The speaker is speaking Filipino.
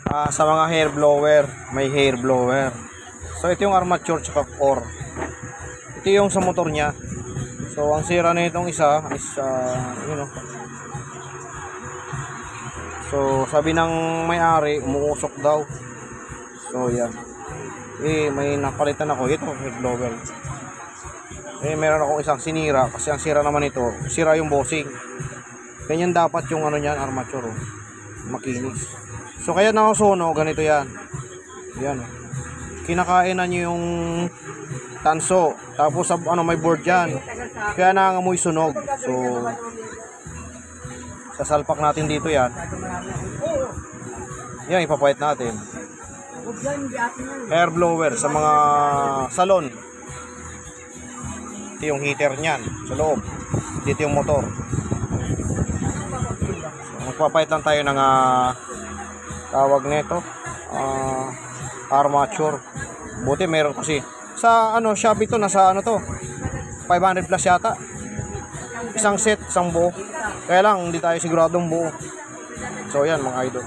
Sa mga hair blower, may hair blower. So ito yung armature tsaka core. Ito yung sa motor niya. So ang sira na itong isa is so sabi ng may-ari umuusok daw. So yan. May napalitan ako ito, hair blower. Meron akong isang sinira kasi ang sira naman ito, sira yung bossing. Ganyan dapat yung niyan, armature, makinis. So kaya nakasuno, ganito yan. Yan. Kinakain na nyo yung tanso. Tapos may board yan. Kaya nangangamoy sunog. So sasalpak natin dito yan. Yan, ipapahit natin. Air blower sa mga salon. Ito yung heater niyan sa loob. Dito yung motor. So, magpapahit lang tayo ng tawag nito, armature. Buti meron kasi sa Shopee to, nasa to 500 plus yata. Isang set, isang buo. Kaya lang hindi tayo siguradong buo. So yan mga idol.